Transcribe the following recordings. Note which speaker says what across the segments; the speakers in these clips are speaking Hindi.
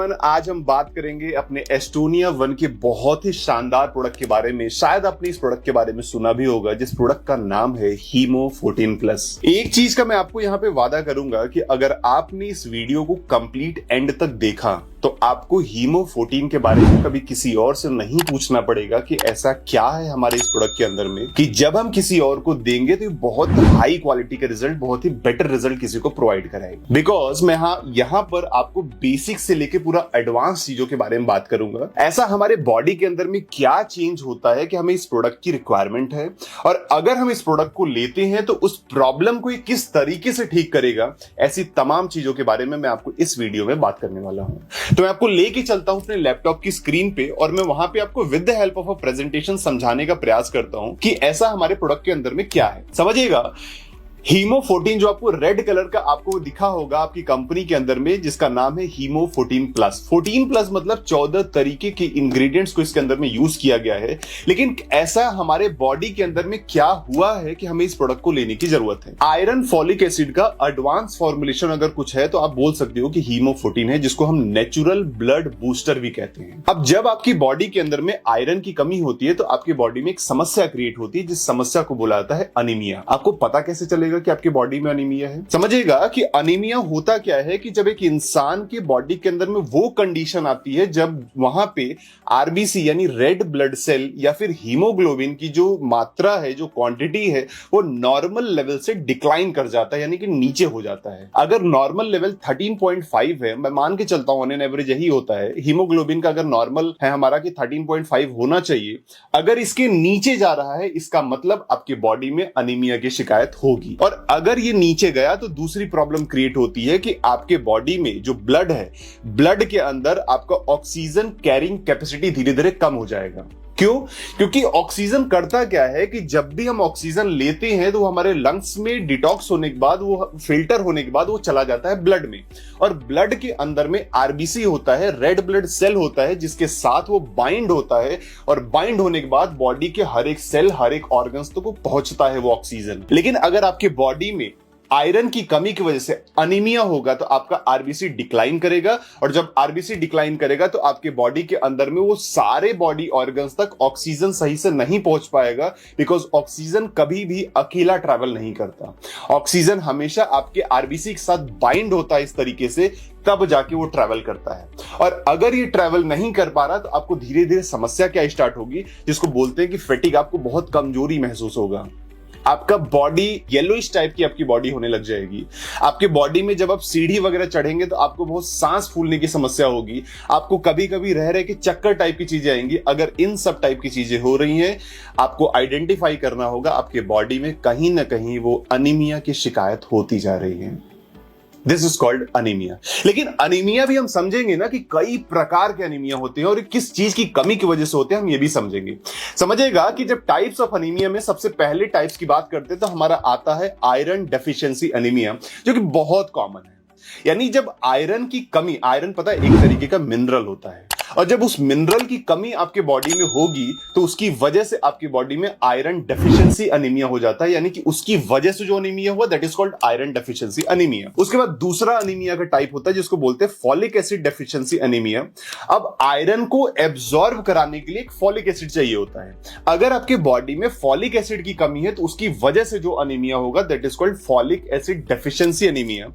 Speaker 1: एवरीवन, आज हम बात करेंगे अपने एस्टोनिया 1 के बहुत ही शानदार प्रोडक्ट के बारे में। शायद आपने इस प्रोडक्ट के बारे में सुना भी होगा, जिस प्रोडक्ट का नाम है हीमो 14+। एक चीज का मैं आपको यहाँ पे वादा करूंगा कि अगर आपने इस वीडियो को कंप्लीट एंड तक देखा तो आपको हीमो 14 के बारे में कभी किसी और से नहीं पूछना पड़ेगा कि ऐसा क्या है हमारे इस प्रोडक्ट के अंदर में कि जब हम किसी और को देंगे तो बहुत हाई क्वालिटी का रिजल्ट, बहुत ही बेटर रिजल्ट किसी को प्रोवाइड कराएगा। बिकॉज मैं यहाँ पर आपको बेसिक से लेके पूरा एडवांस चीजों के बारे में बात करूंगा। ऐसा हमारे बॉडी के अंदर में क्या चेंज होता है कि हमें इस प्रोडक्ट की रिक्वायरमेंट है, और अगर हम इस प्रोडक्ट को लेते हैं तो उस प्रॉब्लम को किस तरीके से ठीक करेगा। ऐसी तमाम चीजों के बारे में मैं आपको इस वीडियो में बात करने वाला हूं। तो मैं आपको लेके चलता हूं अपने लैपटॉप की स्क्रीन पे, और मैं वहां पे आपको with the help of a presentation समझाने का प्रयास करता हूं कि ऐसा हमारे प्रोडक्ट के अंदर में क्या है। समझिएगा, हीमो 14 जो आपको रेड कलर का आपको दिखा होगा आपकी कंपनी के अंदर में, जिसका नाम है हीमो 14+। 14+ मतलब 14 तरीके के इंग्रेडिएंट्स को इसके अंदर में यूज किया गया है। लेकिन ऐसा हमारे बॉडी के अंदर में क्या हुआ है कि हमें इस प्रोडक्ट को लेने की जरूरत है। आयरन फॉलिक एसिड का एडवांस फॉर्मुलेशन अगर कुछ है तो आप बोल सकते हो कि हीमो 14 है, जिसको हम नेचुरल ब्लड बूस्टर भी कहते हैं। अब जब आपकी बॉडी के अंदर में आयरन की कमी होती है तो आपकी बॉडी में एक समस्या क्रिएट होती है, जिस समस्या को बोला जाता है अनीमिया। आपको पता कैसे चलेगा कि आपकी बॉडी में अनीमिया है? समझिएगा कि अनीमिया होता क्या है कि जब एक इंसान की बॉडी के अंदर में वो कंडीशन आती है जब वहां पे आरबीसी यानी रेड ब्लड सेल या फिर हीमोग्लोबिन की जो मात्रा है, जो क्वांटिटी है, वो नॉर्मल लेवल से डिक्लाइन कर जाता है, यानी कि नीचे हो जाता है। अगर नॉर्मल लेवल 13.5 है, मैं मान के चलता हूं ऑन एन एवरेज यही होता है, हीमोग्लोबिन का अगर नॉर्मल है हमारा कि 13.5 होना चाहिए, अगर इसके नीचे जा रहा है इसका मतलब आपकी बॉडी में अनीमिया की शिकायत होगी। और अगर ये नीचे गया तो दूसरी प्रॉब्लम क्रिएट होती है कि आपके बॉडी में जो ब्लड है, ब्लड के अंदर आपका ऑक्सीजन कैरिंग कैपेसिटी धीरे धीरे कम हो जाएगा। क्यों? क्योंकि ऑक्सीजन करता क्या है कि जब भी हम ऑक्सीजन लेते हैं तो हमारे लंग्स में डिटॉक्स होने के बाद, वो फिल्टर होने के बाद वो चला जाता है ब्लड में, और ब्लड के अंदर में आरबीसी होता है, रेड ब्लड सेल होता है, जिसके साथ वो बाइंड होता है, और बाइंड होने के बाद बॉडी के हर एक सेल, हर एक ऑर्गन्स तक पहुंचता है वो ऑक्सीजन। लेकिन अगर आपके बॉडी में आयरन की कमी की वजह से अनीमिया होगा तो आपका आरबीसी डिक्लाइन करेगा, और जब आरबीसी डिक्लाइन करेगा तो आपके बॉडी के अंदर में वो सारे बॉडी ऑर्गन्स तक ऑक्सीजन सही से नहीं पहुंच पाएगा। बिकॉज ऑक्सीजन कभी भी अकेला ट्रैवल नहीं करता, ऑक्सीजन हमेशा आपके आरबीसी के साथ बाइंड होता है इस तरीके से, तब जाके वो ट्रैवल करता है। और अगर ये ट्रैवल नहीं कर पा रहा तो आपको धीरे धीरे समस्या क्या स्टार्ट होगी, जिसको बोलते हैं कि फैटिग। आपको बहुत कमजोरी महसूस होगा, आपका बॉडी येलोइश टाइप की आपकी बॉडी होने लग जाएगी। आपके बॉडी में जब आप सीढ़ी वगैरह चढ़ेंगे तो आपको बहुत सांस फूलने की समस्या होगी, आपको कभी कभी रह रहे के चक्कर टाइप की चीजें आएंगी। अगर इन सब टाइप की चीजें हो रही हैं, आपको आइडेंटिफाई करना होगा आपके बॉडी में कहीं ना कहीं वो अनीमिया की शिकायत होती जा रही है। This is called anaemia. लेकिन अनीमिया भी हम समझेंगे ना कि कई प्रकार के अनीमिया होते हैं और किस चीज की कमी की वजह से होते हैं, हम ये भी समझेंगे। समझिएगा कि जब टाइप्स ऑफ अनीमिया में सबसे पहले टाइप्स की बात करते हैं तो हमारा आता है आयरन डेफिशिएंसी अनीमिया, जो कि बहुत कॉमन है। यानी जब आयरन की कमी, आयरन पता है एक तरीके का मिनरल होता है, और जब उस मिनरल की कमी आपके बॉडी में होगी तो उसकी वजह से आपकी बॉडी में आयरन डेफिशिएंसी अनीमिया हो जाता है। यानी कि उसकी वजह से जो अनीमिया हुआ, that is called iron deficiency anaemia. उसके बाद दूसरा अनीमिया का टाइप होता है जिसको बोलते हैं फॉलिक एसिड डेफिशिएंसी अनीमिया। अब आयरन को एब्जॉर्ब कराने के लिए एक फॉलिक एसिड चाहिए होता है। अगर आपके बॉडी में फॉलिक एसिड की कमी है तो उसकी वजह से जो अनीमिया होगा, that is called folic acid deficiency anaemia.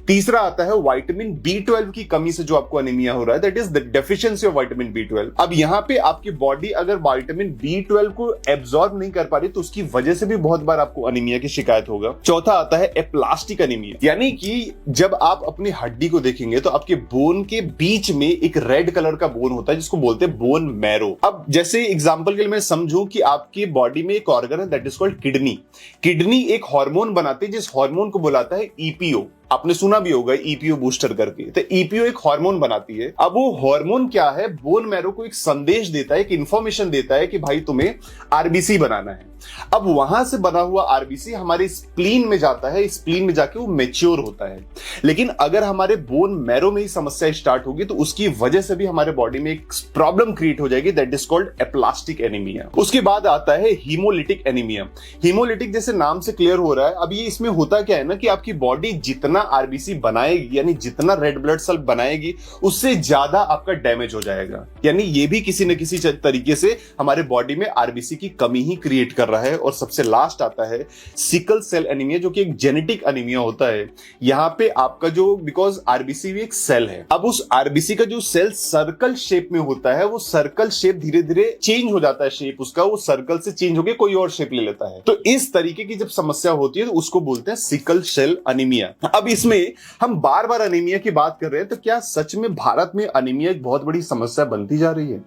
Speaker 1: तीसरा आता है विटामिन B12 की कमी से जो आपको अनीमिया हो रहा है, that is the deficiency of vitamin B12। अब यहां पे आपकी बॉडी अगर विटामिन B12 को एब्जॉर्ब नहीं कर पा रही तो उसकी वजह से भी बहुत बार आपको अनीमिया की शिकायत होगा। चौथा आता है एप्लास्टिक अनीमिया, यानी कि जब आप अपनी हड्डी को देखेंगे तो आपके बोन के बीच में एक रेड कलर का बोन होता है जिसको बोलते हैं बोन मैरो। अब जैसे एग्जांपल के लिए मैं समझूं कि आपकी बॉडी में एक ऑर्गन है, that is called kidney. Kidney एक हार्मोन बनाती है जिस हार्मोन को बुलाता है ईपीओ। आपने सुना भी होगा ईपीओ बूस्टर करके। तो ईपीओ एक हार्मोन बनाती है। अब वो हार्मोन क्या है, बोन मैरो को एक संदेश देता है, एक इंफॉर्मेशन देता है कि भाई तुम्हें आरबीसी बनाना है। अब वहां से बना हुआ आरबीसी हमारे स्प्लीन में जाता है, स्प्लीन में जाके वो मैच्योर होता है। लेकिन अगर हमारे बोन मैरो में ही समस्या स्टार्ट होगी तो उसकी वजह से भी हमारे बॉडी में एक प्रॉब्लम क्रिएट हो जाएगी, that is called aplastic anaemia. उसके बाद आता है हीमोलिटिक एनीमिया। हीमोलिटिक जैसे नाम से क्लियर हो रहा है। अब ये इसमें होता क्या है ना कि आपकी बॉडी जितना आरबीसी बनाएगी, यानी जितना रेड ब्लड सेल बनाएगी, उससे ज्यादा आपका डैमेज हो जाएगा। यानी ये भी किसी न किसी तरीके से हमारे बॉडी में आरबीसी की कमी ही क्रिएट कर रहा है। और सबसे लास्ट आता है सिकल सेल एनीमिया, जो कि एक जेनेटिक एनीमिया होता है। यहां पे आपका जो, बिकॉज आरबीसी भी एक सेल है, अब उस आरबीसी का जो सेल सर्कल शेप में होता है, वो सर्कल शेप धीरे धीरे चेंज हो जाता है, शेप उसका वो सर्कल से चेंज होकर कोई और शेप ले लेता है। तो इस तरीके की जब समस्या होती है तो उसको बोलते हैं सिकल सेल एनीमिया। अब इसमें हम बार बार एनीमिया की बात कर रहे हैं, तो क्या सच में भारत में एनीमिया एक बहुत बड़ी समस्या बनती जा रही है?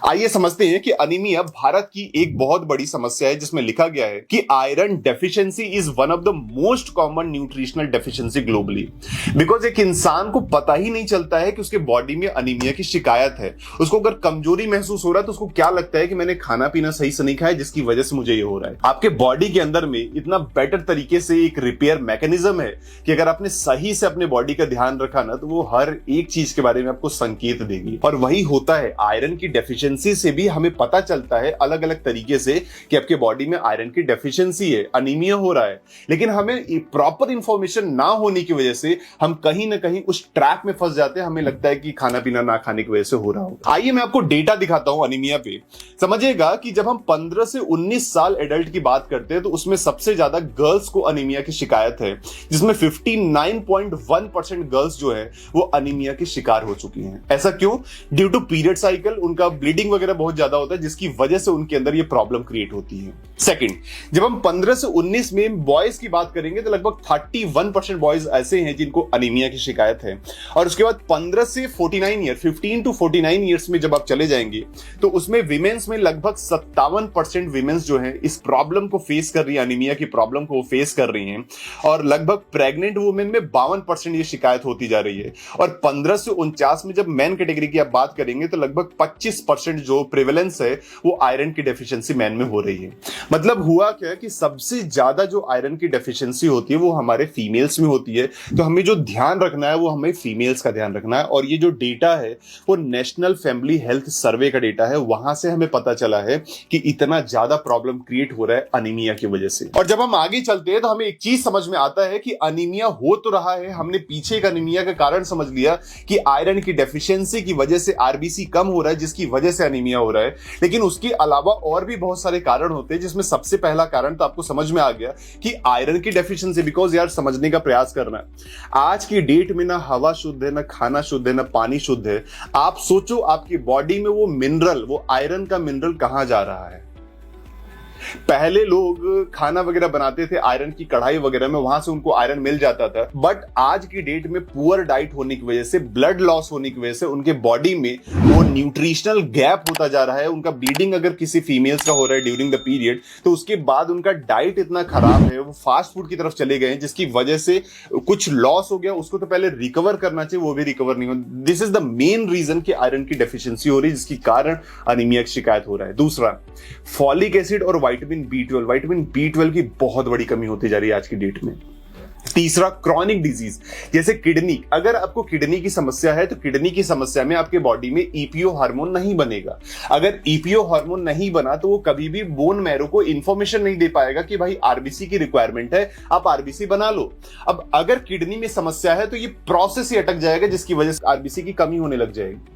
Speaker 1: आइए समझते हैं कि अनीमिया भारत की एक बहुत बड़ी समस्या है, जिसमें लिखा गया है कि iron deficiency is one of the most common nutritional deficiency globally. Because एक इंसान को पता ही नहीं चलता है कि उसके बॉडी में अनीमिया की शिकायत है। उसको अगर कमजोरी महसूस हो रहा है तो उसको क्या लगता है कि मैंने खाना पीना सही से नहीं खाया, जिसकी वजह से मुझे ये हो रहा है। आपके बॉडी के अंदर में इतना बेटर तरीके से एक रिपेयर मैकेनिज्म है कि अगर आपने सही से अपने बॉडी का ध्यान रखा ना, तो वो हर एक चीज के बारे में आपको संकेत देगी। और वही होता है आयरन की डेफिशिएंसी से भी हमें पता चलता है अलग अलग तरीके से कि आपके बॉडी में आयरन की डेफिशिएंसी है, अनीमिया हो रहा है। लेकिन हमें प्रॉपर इंफॉर्मेशन ना होने की वजह से हम कहीं ना कहीं उस ट्रैप में फंस जाते हैं। हमें लगता है कि खाना पीना ना खाने की वजह से हो रहा हो। आइए मैं आपको डेटा दिखाता हूं अनीमिया पे। समझिएगा कि जब हम 15 से 19 साल एडल्ट की बात करते हैं तो उसमें सबसे ज्यादा गर्ल्स को अनीमिया की शिकायत है, जिसमें 59.1% गर्ल्स जो है वो अनीमिया की शिकार हो चुकी हैं। ऐसा क्यों? ड्यू टू पीरियड साइकिल, उनका ब्लीडिंग वगैरह बहुत ज्यादा होता है, जिसकी वजह से उनके अंदर ये प्रॉब्लम क्रिएट होती है। सेकंड, जब हम 15 से 19 में बॉयज की बात करेंगे तो लगभग 31% बॉयज ऐसे हैं जिनको अनीमिया की शिकायत है। और उसके बाद 15 से 49 ईयर, 15 टू 49 ईयर्स में जब आप चले जाएंगे तो उसमें विमेन्स में लगभग 57% विमेन्स जो है इस प्रॉब्लम को फेस कर रही है, अनीमिया की प्रॉब्लम को फेस कर रही हैं। और लगभग प्रेग्नेंट वुमेन में 52% ये शिकायत होती जा रही है। और 15 से 49 में जब मैन कैटेगरी की आप बात करेंगे तो लगभग 25% जो प्रेवलेंस है वो आयरन की डेफिशिएंसी मैन में हो रही है। मतलब हुआ क्या कि सबसे ज्यादा जो आयरन की डेफिशिएंसी होती है वो हमारे फीमेल्स में होती है। तो हमें जो ध्यान रखना है वो हमें फीमेल्स का ध्यान रखना है। और ये जो डेटा है वो नेशनल फैमिली हेल्थ सर्वे का डेटा है, वहां से हमें पता चला है कि इतना ज्यादा प्रॉब्लम क्रिएट हो रहा है अनीमिया की वजह से। और जब हम आगे चलते हैं तो हमें एक चीज समझ में आता है कि अनीमिया हो तो रहा है, हमने पीछे का अनीमिया का कारण समझ लिया कि आयरन की डेफिशिएंसी की वजह से आरबीसी कम हो रहा है, जिसकी वजह से अनीमिया हो रहा है। लेकिन उसके अलावा और भी बहुत सारे कारण होते हैं, जिसमें सबसे पहला कारण तो आपको समझ में आ गया कि आयरन की डेफिशिएंसी। बिकॉज यार समझने का प्रयास करना है, आज की डेट में ना हवा शुद्ध है, ना खाना शुद्ध है, ना पानी शुद्ध है। आप सोचो आपकी बॉडी में वो मिनरल, वो आयरन का मिनरल कहां जा रहा है? पहले लोग खाना वगैरह बनाते थे आयरन की कढ़ाई वगैरह में, वहां से उनको आयरन मिल जाता था। बट आज की डेट में पुअर डाइट होने की वजह से, ब्लड लॉस होने की वजह से उनके बॉडी में वो न्यूट्रिशनल गैप होता जा रहा है। उनका ब्लीडिंग अगर किसी फीमेल्स का हो रहा है ड्यूरिंग द पीरियड, तो उसके बाद उनका डाइट इतना खराब है, वो फास्ट फूड की तरफ चले गए हैं, जिसकी वजह से कुछ लॉस हो गया। उसको तो पहले रिकवर करना चाहिए, वो भी रिकवर नहीं हो। This is the main reason कि आयरन की डेफिशिएंसी हो रही है, जिसके कारण अनीमिया की शिकायत हो रहा है। दूसरा, फॉलिक एसिड और विटामिन बी12 की बहुत बड़ी कमी होती जा रही है आज की डेट में। तीसरा, क्रॉनिक डिजीज जैसे किडनी। अगर आपको किडनी की समस्या है तो किडनी की समस्या में आपके बॉडी में ईपीओ हार्मोन नहीं बनेगा। अगर ईपीओ हार्मोन नहीं बना तो वो कभी भी बोन मैरो को इंफॉर्मेशन नहीं दे पाएगा कि भाई आरबीसी की रिक्वायरमेंट है, आप आरबीसी बना लो। अब अगर किडनी में समस्या है तो ये प्रोसेस ही अटक जाएगा, जिसकी वजह से आरबीसी की कमी होने लग जाएगी।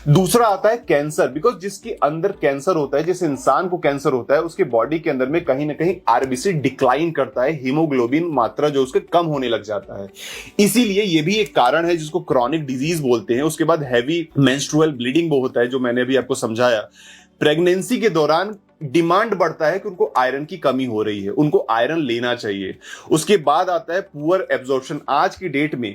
Speaker 1: दूसरा आता है कैंसर। बिकॉज जिसके अंदर कैंसर होता है, जिस इंसान को कैंसर होता है, उसके बॉडी के अंदर में कहीं ना कहीं आरबीसी डिक्लाइन करता है, हीमोग्लोबिन मात्रा जो उसके कम होने लग जाता है। इसीलिए ये भी एक कारण है जिसको क्रॉनिक डिजीज बोलते हैं। उसके बाद हैवी मेंस्ट्रुअल ब्लीडिंग वो होता है, जो मैंने अभी आपको समझाया। प्रेगनेंसी के दौरान डिमांड बढ़ता है कि उनको आयरन की कमी हो रही है, उनको आयरन लेना चाहिए। उसके बाद आता है पुअर एब्जॉर्प्शन। आज की डेट में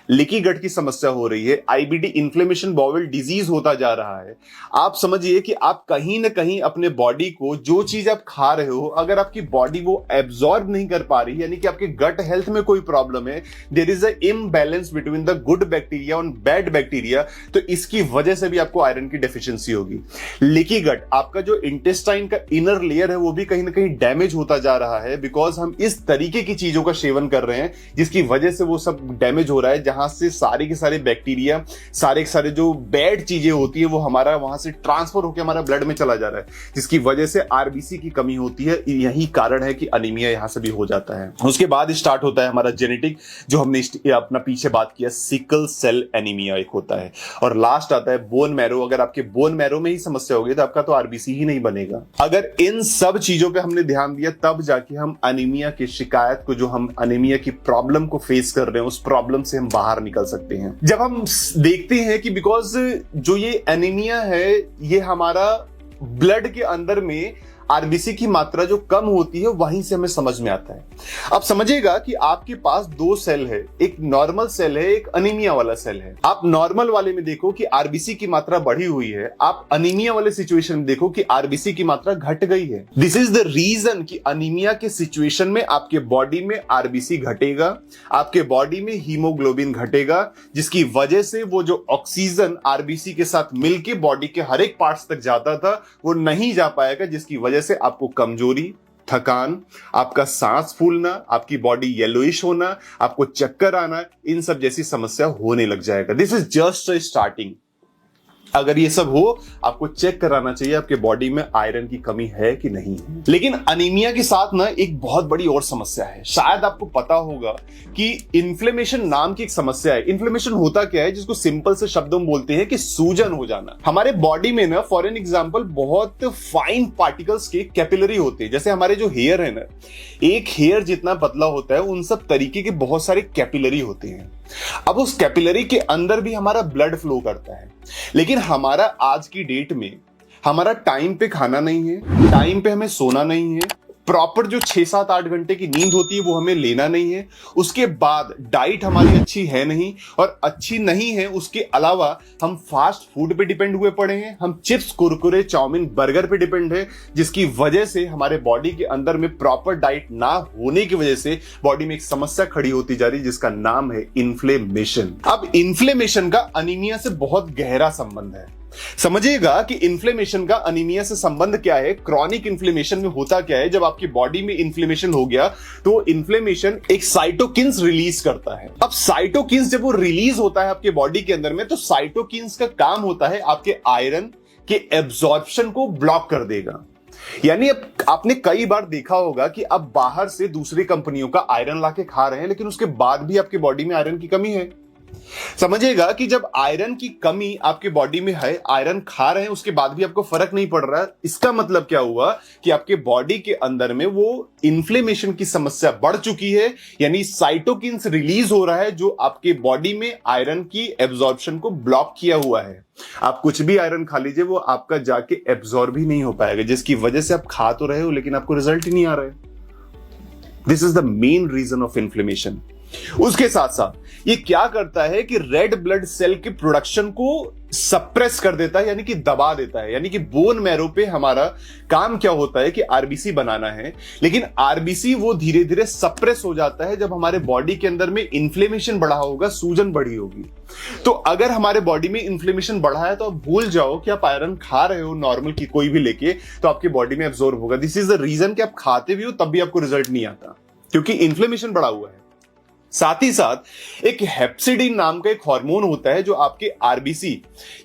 Speaker 1: लीकी गट की समस्या हो रही है, आईबीडी इन्फ्लेमेशन बाउल डिजीज होता जा रहा है। आप समझिए कि आप कहीं ना कहीं अपने बॉडी को, जो चीज आप खा रहे हो, अगर आपकी बॉडी वो एब्जॉर्ब नहीं कर पा रही, यानी कि आपके गट हेल्थ में कोई प्रॉब्लम है, there is a imbalance between the good bacteria और बैड बैक्टीरिया, तो इसकी वजह से भी आपको आयरन की डेफिशिएंसी होगी। लीकी गट, आपका जो इंटेस्टाइन मेम्ब्रेन का इनर लेयर है वो भी कहीं ना कहीं डैमेज होता जा रहा है, बिकॉज हम इस तरीके की चीजों का सेवन कर रहे हैं जिसकी वजह से वो सब डैमेज हो रहा है, जहां से सारे के सारे बैक्टीरिया, सारे के सारे जो बैड चीजें होती है वो हमारा वहां से ट्रांसफर होकर हमारा ब्लड में चला जा रहा है, जिसकी वजह से आरबीसी की कमी होती है। यही कारण है कि अनीमिया यहां से भी हो जाता है। उसके बाद स्टार्ट होता है हमारा जेनेटिक, जो हमने अपना पीछे बात किया, सिकल सेल एनीमिया एक होता है, और लास्ट आता है बोन मैरो। अगर आपके बोन मैरो में ही समस्या होगी तो आपका तो आरबीसी ही नहीं बनेगा। अगर इन सब चीजों पे हमने ध्यान दिया तब जाके हम अनीमिया की शिकायत को, जो हम अनीमिया की प्रॉब्लम को फेस कर रहे हैं, उस प्रॉब्लम से हम बाहर निकल सकते हैं। जब हम देखते हैं कि बिकॉज जो ये एनीमिया है ये हमारा ब्लड के अंदर में आरबीसी की मात्रा जो कम होती है वहीं से हमें समझ में आता है। अब समझिएगा कि आपके पास दो सेल है, एक नॉर्मल सेल है, एक अनीमिया वाला सेल है। आप नॉर्मल वाले में देखो कि आरबीसी की मात्रा बढ़ी हुई है, आप अनीमिया वाले सिचुएशन में देखो कि आरबीसी की मात्रा घट गई है। दिस इज द रीजन कि अनीमिया के सिचुएशन में आपके बॉडी में आरबीसी घटेगा, आपके बॉडी में हीमोग्लोबिन घटेगा, जिसकी वजह से वो जो ऑक्सीजन आरबीसी के साथ मिलके बॉडी के हर एक पार्ट्स तक जाता था वो नहीं जा पाएगा, जिसकी वजह से आपको कमजोरी, थकान, आपका सांस फूलना, आपकी बॉडी येलोइश होना, आपको चक्कर आना, इन सब जैसी समस्या होने लग जाएगा। This is just a starting. अगर ये सब हो आपको चेक कराना चाहिए आपके बॉडी में आयरन की कमी है कि नहीं है। लेकिन अनीमिया के साथ ना एक बहुत बड़ी और समस्या है, शायद आपको पता होगा कि इन्फ्लेमेशन नाम की एक समस्या है। इन्फ्लेमेशन होता क्या है, जिसको सिंपल से शब्दों में बोलते हैं कि सूजन हो जाना। हमारे बॉडी में ना फॉर एन एग्जांपल बहुत फाइन पार्टिकल्स के कैपिलरी होते हैं। जैसे हमारे जो हेयर है ना, एक हेयर जितना पतला होता है उन सब तरीके के बहुत सारे कैपिलरी होते हैं। अब उस कैपिलरी के अंदर भी हमारा ब्लड फ्लो करता है, लेकिन हमारा आज की डेट में हमारा टाइम पे खाना नहीं है, टाइम पे हमें सोना नहीं है, प्रॉपर जो 6-7-8 घंटे की नींद होती है वो हमें लेना नहीं है, उसके बाद डाइट हमारी अच्छी है नहीं, और अच्छी नहीं है उसके अलावा हम फास्ट फूड पे डिपेंड हुए पड़े हैं, हम चिप्स, कुरकुरे, चाउमीन, बर्गर पे डिपेंड है, जिसकी वजह से हमारे बॉडी के अंदर में प्रॉपर डाइट ना होने की वजह से बॉडी में एक समस्या खड़ी होती जा रही है जिसका नाम है इन्फ्लेमेशन। अब इन्फ्लेमेशन का अनीमिया से बहुत गहरा संबंध है। समझिएगा कि इन्फ्लेमेशन का अनीमिया से संबंध क्या है। क्रॉनिक इन्फ्लेमेशन में होता क्या है, जब आपकी बॉडी में इन्फ्लेमेशन हो गया तो इन्फ्लेमेशन एक साइटोकिन्स रिलीज करता है। अब साइटोकिन्स जब वो रिलीज होता है आपके बॉडी के अंदर में, तो साइटोकिन्स का काम होता है आपके आयरन के एब्जॉर्प्शन को ब्लॉक कर देगा। यानी अब आपने कई बार देखा होगा कि अब बाहर से दूसरी कंपनियों का आयरन लाके खा रहे हैं, लेकिन उसके बाद भी आपकी बॉडी में आयरन की कमी है। समझिएगा कि जब आयरन की कमी आपके बॉडी में है, आयरन खा रहे हैं, उसके बाद भी आपको फर्क नहीं पड़ रहा है, इसका मतलब क्या हुआ कि आपके बॉडी के अंदर में वो इन्फ्लेमेशन की समस्या बढ़ चुकी है। यानी साइटोकिन्स रिलीज हो रहा है जो आपके बॉडी में आयरन की एब्जॉर्प्शन को ब्लॉक किया हुआ है। आप कुछ भी आयरन खा लीजिए, वो आपका जाके एब्जॉर्ब ही नहीं हो पाएगा, जिसकी वजह से आप खा तो रहे हो लेकिन आपको रिजल्ट ही नहीं आ रहा है। This is the main reason of inflammation. उसके साथ साथ ये क्या करता है कि रेड ब्लड सेल के प्रोडक्शन को सप्रेस कर देता है, यानी कि दबा देता है। यानी कि बोन मैरो पे हमारा काम क्या होता है कि आरबीसी बनाना है, लेकिन आरबीसी वो धीरे धीरे सप्रेस हो जाता है जब हमारे बॉडी के अंदर में इन्फ्लेमेशन बढ़ा होगा, सूजन बढ़ी होगी। तो अगर हमारे बॉडी में इन्फ्लेमेशन बढ़ा है तो आप भूल जाओ कि आप आयरन खा रहे हो नॉर्मल की कोई भी लेके, तो आपकी बॉडी में एब्जॉर्ब होगा। दिस इज द रीजन कि आप खाते भी हो तब भी आपको रिजल्ट नहीं आता, क्योंकि इन्फ्लेमेशन बढ़ा हुआ है। साथ ही साथ एक हेप्सिडिन नाम का एक हार्मोन होता है जो आपके आरबीसी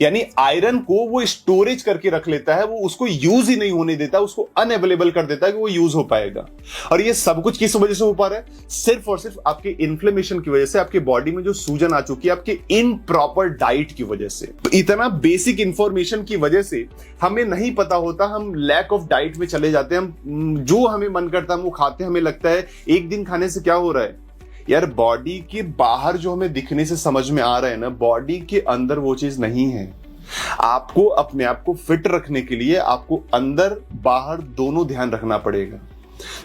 Speaker 1: यानी आयरन को वो स्टोरेज करके रख लेता है, वो उसको यूज ही नहीं होने देता, उसको अनअवेलेबल कर देता है कि वो यूज हो पाएगा। और ये सब कुछ किस वजह से हो पा रहा है? सिर्फ और सिर्फ आपके इन्फ्लेमेशन की वजह से, आपके बॉडी में जो सूजन आ चुकी है आपके इनप्रॉपर डाइट की वजह से। तो इतना बेसिक इंफॉर्मेशन की वजह से हमें नहीं पता होता, हम लैक ऑफ डाइट में चले जाते हैं, हम जो हमें मन करता है वो खाते हैं। हमें लगता है एक दिन खाने से क्या हो रहा है यार, बॉडी के बाहर जो हमें दिखने से समझ में आ रहा है ना, बॉडी के अंदर वो चीज नहीं है। आपको अपने आप को फिट रखने के लिए आपको अंदर बाहर दोनों ध्यान रखना पड़ेगा।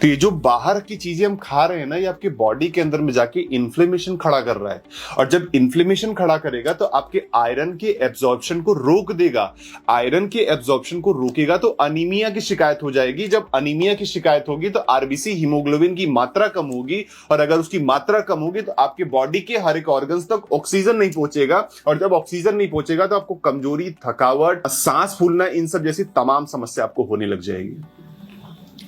Speaker 1: तो ये जो बाहर की चीजें हम खा रहे हैं ना, ये आपके बॉडी के अंदर में जाके इन्फ्लेमेशन खड़ा कर रहा है, और जब इन्फ्लेमेशन खड़ा करेगा तो आपके आयरन के एब्जॉर्प्शन को रोक देगा। आयरन के एब्जॉर्प्शन को रोकेगा तो अनीमिया की शिकायत हो जाएगी। जब अनीमिया की शिकायत होगी तो आरबीसी हीमोग्लोबिन की मात्रा कम होगी, और अगर उसकी मात्रा कम होगी तो आपके बॉडी के हर एक ऑर्गन्स तक ऑक्सीजन नहीं पहुंचेगा, और जब ऑक्सीजन नहीं पहुंचेगा तो आपको कमजोरी, थकावट, सांस फूलना, इन सब जैसी तमाम समस्या आपको होने लग जाएगी।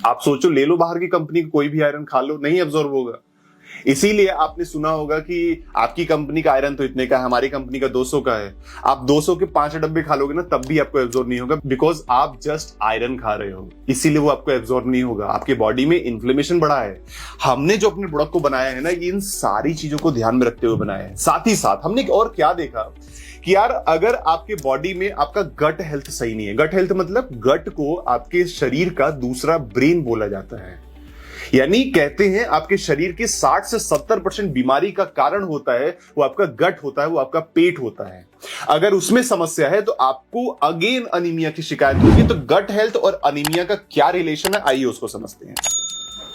Speaker 1: आप सोचो, ले लो बाहर की कंपनी का कोई भी आयरन खा लो, नहीं एब्जॉर्ब होगा। इसीलिए आपने सुना होगा कि आपकी कंपनी का आयरन तो इतने का है, हमारी कंपनी का 200 का है। आप 200 के 5 डब्बे खा लोगे ना, तब भी आपको एब्जॉर्ब नहीं होगा, बिकॉज आप जस्ट आयरन खा रहे हो, इसीलिए वो आपको एब्जॉर्ब नहीं होगा। आपके बॉडी में इन्फ्लेमेशन बढ़ा है। हमने जो अपने प्रोडक्ट को बनाया है ना, इन सारी चीजों को ध्यान में रखते हुए बनाया है। साथ ही साथ हमने और क्या देखा कि यार, अगर आपके बॉडी में आपका गट हेल्थ सही नहीं है, गट हेल्थ मतलब गट को आपके शरीर का दूसरा ब्रेन बोला जाता है। यानी कहते हैं आपके शरीर के 60 से 70% बीमारी का कारण होता है वो आपका गट होता है, वो आपका पेट होता है। अगर उसमें समस्या है तो आपको अगेन अनीमिया की शिकायत होगी। तो गट हेल्थ और अनीमिया का क्या रिलेशन है, आइए उसको समझते हैं।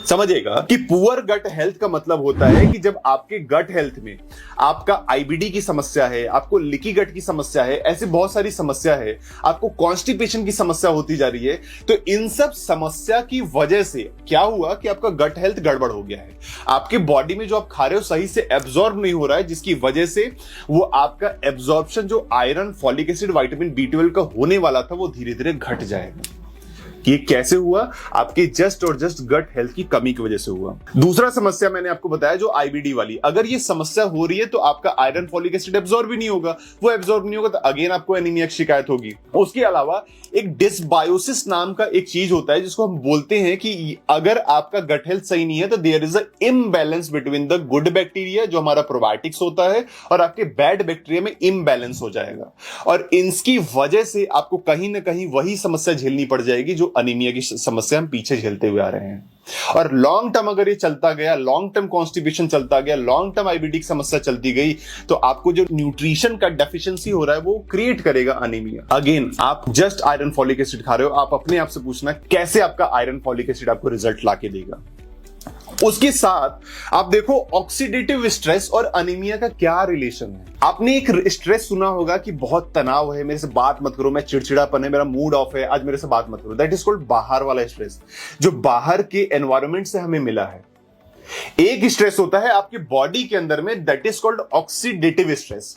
Speaker 1: समझिएगा कि पुअर गट हेल्थ का मतलब होता है कि जब आपके गट हेल्थ में आपका आईबीडी की समस्या है, आपको लीकी गट की समस्या है, ऐसे बहुत सारी समस्या है, आपको कॉन्स्टिपेशन की समस्या होती जा रही है, तो इन सब समस्या की वजह से क्या हुआ कि आपका गट हेल्थ गड़बड़ हो गया है। आपके बॉडी में जो आप खा रहे हो सही से एब्जॉर्ब नहीं हो रहा है, जिसकी वजह से वो आपका एब्जॉर्प्शन जो iron, folic acid, vitamin B12 का होने वाला था, वो धीरे धीरे घट जाएगा। ये कैसे हुआ? आपके जस्ट और जस्ट गट हेल्थ की कमी की वजह से हुआ। दूसरा समस्या मैंने आपको बताया जो आईबीडी वाली, अगर ये समस्या हो रही है तो आपका आयरन, फॉलिक एसिड एब्जॉर्ब भी नहीं होगा। वो एब्जॉर्ब नहीं होगा तो अगेन आपको एनीमिया की शिकायत होगी। उसके अलावा एक डिसबायोसिस नाम का एक चीज होता है जिसको हम बोलते हैं कि अगर आपका गट हेल्थ सही नहीं है तो there is a imbalance between the good bacteria जो हमारा प्रोबायोटिक्स होता है और आपके बैड बैक्टीरिया में इम्बैलेंस हो जाएगा, और इसकी वजह से आपको कहीं ना कहीं वही समस्या झेलनी पड़ जाएगी जो अनीमिया की समस्या हम पीछे झेलते हुए आ रहे हैं। और लॉन्ग टर्म अगर ये चलता गया, लॉन्ग टर्म कॉन्स्टिपेशन चलता गया, लॉन्ग टर्म आईबीडी की समस्या चलती गई, तो आपको जो न्यूट्रिशन का डेफिशिएंसी हो रहा है वो क्रिएट करेगा अनीमिया। अगेन, आप जस्ट आयरन, फॉलिक एसिड खा रहे हो, आप अपने आप से पूछना कैसे आपका आयरन, फॉलिक एसिड आपको रिजल्ट लाके देगा। उसके साथ आप देखो ऑक्सीडेटिव स्ट्रेस और अनीमिया का क्या रिलेशन है। आपने एक स्ट्रेस सुना होगा कि बहुत तनाव है, मेरे से बात मत करो, मैं चिड़चिड़ापन है, मेरा मूड ऑफ है, आज मेरे से बात मत करो। दैट इज कॉल्ड बाहर वाला स्ट्रेस, जो बाहर के एनवायरनमेंट से हमें मिला है। एक स्ट्रेस होता है आपकी बॉडी के अंदर में, that is called oxidative stress.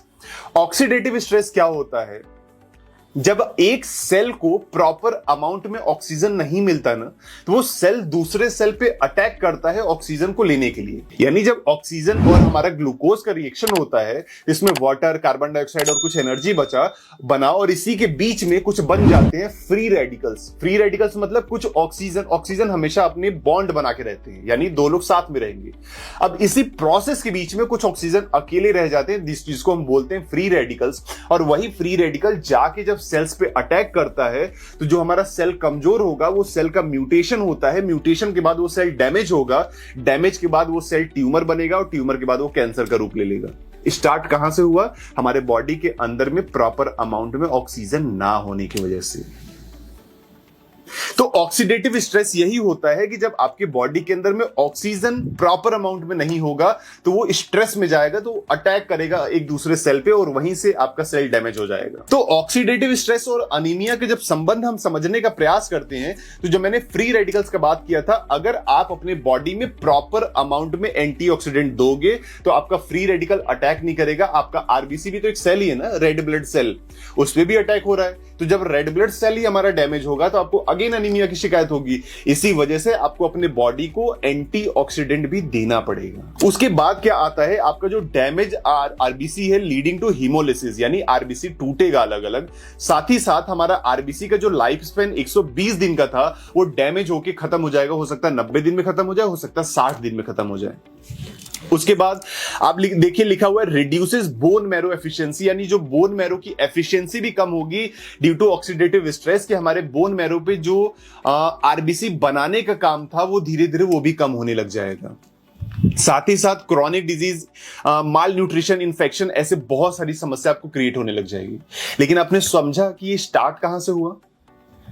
Speaker 1: Oxidative stress क्या होता है? जब एक सेल को प्रॉपर अमाउंट में ऑक्सीजन नहीं मिलता ना, तो वो सेल दूसरे सेल पे अटैक करता है ऑक्सीजन को लेने के लिए। यानी जब ऑक्सीजन और हमारा ग्लूकोज का रिएक्शन होता है, इसमें वाटर, कार्बन डाइऑक्साइड और कुछ एनर्जी बना, और इसी के बीच में कुछ बन जाते हैं फ्री रेडिकल्स। फ्री रेडिकल्स मतलब कुछ ऑक्सीजन हमेशा अपने बॉन्ड बना के रहते हैं, यानी दो लोग साथ में रहेंगे। अब इसी प्रोसेस के बीच में कुछ ऑक्सीजन अकेले रह जाते हैं, जिसको हम बोलते हैं फ्री रेडिकल्स। और वही फ्री रेडिकल जाके जब सेल्स पे अटैक करता है तो जो हमारा सेल कमजोर होगा, वो सेल का म्यूटेशन होता है, म्यूटेशन के बाद वो सेल डैमेज होगा, डैमेज के बाद वो सेल ट्यूमर बनेगा, और ट्यूमर के बाद वो कैंसर का रूप ले लेगा। स्टार्ट कहां से हुआ? हमारे बॉडी के अंदर में प्रॉपर अमाउंट में ऑक्सीजन ना होने की वजह से। तो ऑक्सीडेटिव स्ट्रेस यही होता है कि जब आपके बॉडी के अंदर में ऑक्सीजन प्रॉपर अमाउंट में नहीं होगा तो वो स्ट्रेस में जाएगा, तो अटैक करेगा एक दूसरे सेल पे, और वहीं से आपका सेल डैमेज हो जाएगा। तो ऑक्सीडेटिव स्ट्रेस और अनीमिया के जब संबंध हम समझने का प्रयास करते हैं, तो जो मैंने फ्री रेडिकल्स का बात किया था, अगर आप अपने बॉडी में प्रॉपर अमाउंट में एंटीऑक्सीडेंट दोगे तो आपका फ्री रेडिकल अटैक नहीं करेगा। आपका आरबीसी भी तो एक सेल ही है ना, रेड ब्लड सेल, उस पर भी अटैक हो रहा है। तो जब रेड ब्लड सेल ही हमारा डैमेज होगा तो आपको अगेन अनीमिया की शिकायत होगी। इसी वजह से आपको अपने बॉडी को एंटीऑक्सीडेंट भी देना पड़ेगा। उसके बाद क्या आता है? आपका जो डैमेज आरबीसी है लीडिंग टू हीमोलिसिस, यानी आरबीसी टूटेगा अलग अलग। साथ ही साथ हमारा आरबीसी का जो लाइफ स्पेन 120 दिन का था वो डैमेज होकर खत्म हो जाएगा। हो सकता है 90 दिन में खत्म हो जाए, हो सकता है 60 दिन में खत्म हो जाए। उसके बाद आप देखिए लिखा हुआ है रिड्यूसेस बोन मैरो एफिशिएंसी, यानी जो बोन मैरो की एफिशिएंसी भी कम होगी ड्यू टू ऑक्सीडेटिव स्ट्रेस, कि हमारे बोन मैरो पे जो आरबीसी बनाने का काम था वो धीरे धीरे वो भी कम होने लग जाएगा। साथ ही साथ क्रॉनिक डिजीज, माल न्यूट्रिशन, इन्फेक्शन, ऐसे बहुत सारी समस्या आपको क्रिएट होने लग जाएगी। लेकिन आपने समझा कि ये स्टार्ट कहां से हुआ?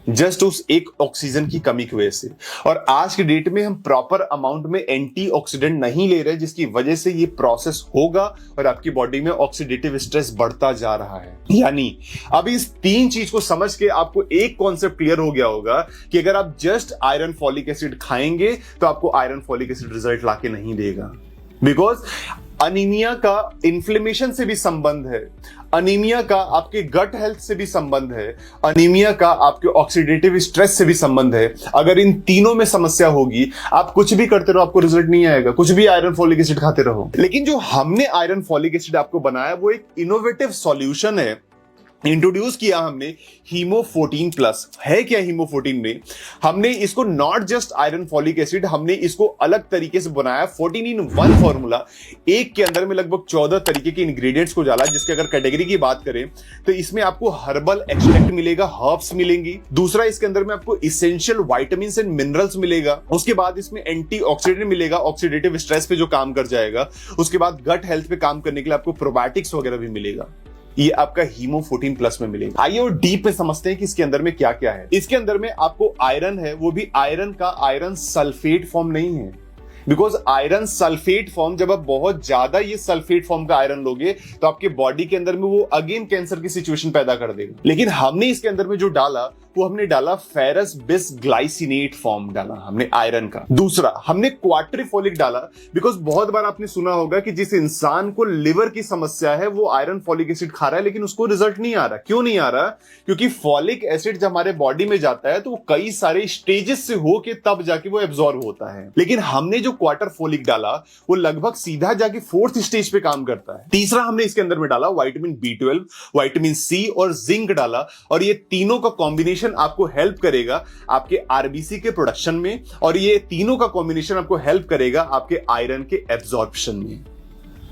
Speaker 1: जस्ट उस एक ऑक्सीजन की कमी की वजह से। और आज के डेट में हम प्रॉपर अमाउंट में एंटीऑक्सीडेंट नहीं ले रहे, जिसकी वजह से ये प्रोसेस होगा और आपकी बॉडी में ऑक्सीडेटिव स्ट्रेस बढ़ता जा रहा है। यानी अब इस तीन चीज को समझ के आपको एक कॉन्सेप्ट क्लियर हो गया होगा कि अगर आप जस्ट आयरन फॉलिक एसिड खाएंगे तो आपको आयरन फॉलिक एसिड रिजल्ट लाके नहीं देगा। बिकॉज अनीमिया का इन्फ्लेमेशन से भी संबंध है, अनीमिया का आपके गट हेल्थ से भी संबंध है, अनीमिया का आपके ऑक्सीडेटिव स्ट्रेस से भी संबंध है। अगर इन तीनों में समस्या होगी, आप कुछ भी करते रहो आपको रिजल्ट नहीं आएगा, कुछ भी आयरन फॉलिक एसिड खाते रहो। लेकिन जो हमने आयरन फॉलिक एसिड आपको बनाया वो एक इनोवेटिव सॉल्यूशन है, इंट्रोड्यूस किया हमने हीमो 14 प्लस। है क्या हीमो 14 में? हमने इसको not just iron folic acid, हमने इसको अलग तरीके से बनाया। 14 in 1 फॉर्मूला, एक के अंदर में लगभग 14 तरीके के इंग्रेडिएंट्स को डाला। जिसके अगर कैटेगरी की बात करें तो इसमें आपको हर्बल एक्सट्रैक्ट मिलेगा, हर्ब्स मिलेंगी। दूसरा, इसके अंदर में आपको इसेंशियल विटामिन एंड मिनरल्स मिलेगा। उसके बाद इसमें एंटीऑक्सीडेंट मिलेगा, ऑक्सीडेटिव स्ट्रेस पे जो काम कर जाएगा। उसके बाद गट हेल्थ पे काम करने के लिए आपको प्रोबायोटिक्स वगैरह भी मिलेगा। ये आपका हीमो 14 प्लस में मिलेगा। आइए और डीप पे समझते हैं कि इसके अंदर में क्या क्या है। इसके अंदर में आपको आयरन है, वो भी आयरन का आयरन सल्फेट फॉर्म नहीं है। बिकॉज आयरन सल्फेट फॉर्म, जब आप बहुत ज्यादा ये सल्फेट फॉर्म का आयरन लोगे तो आपके बॉडी के अंदर में वो अगेन कैंसर की सिचुएशन पैदा कर देगा। लेकिन हमने इसके अंदर में जो डाला वो हमने डाला फेरस बिस ग्लाइसिनेट फॉर्म डाला हमने आयरन का। दूसरा, हमने क्वाट्रिफोलिक डाला। बिकॉज बहुत बार आपने सुना होगा कि जिस इंसान को लिवर की समस्या है वो आयरन फॉलिक एसिड खा रहा है लेकिन उसको रिजल्ट नहीं आ रहा। क्यों नहीं आ रहा? क्योंकि फॉलिक एसिड जब हमारे बॉडी में जाता है तो वो कई सारे स्टेजेस से होके तब जाके वो एब्जॉर्ब होता है। लेकिन हमने जो क्वार्टर फोलिक डाला वो लगभग सीधा जाके 4th स्टेज पे काम करता है। तीसरा, हमने इसके अंदर में डाला विटामिन B12, विटामिन C और जिंक डाला। और ये तीनों का कॉम्बिनेशन आपको हेल्प करेगा आपके आरबीसी के प्रोडक्शन में, और ये तीनों का कॉम्बिनेशन आपको हेल्प करेगा आपके आयरन के एब्जॉर्प्शन में।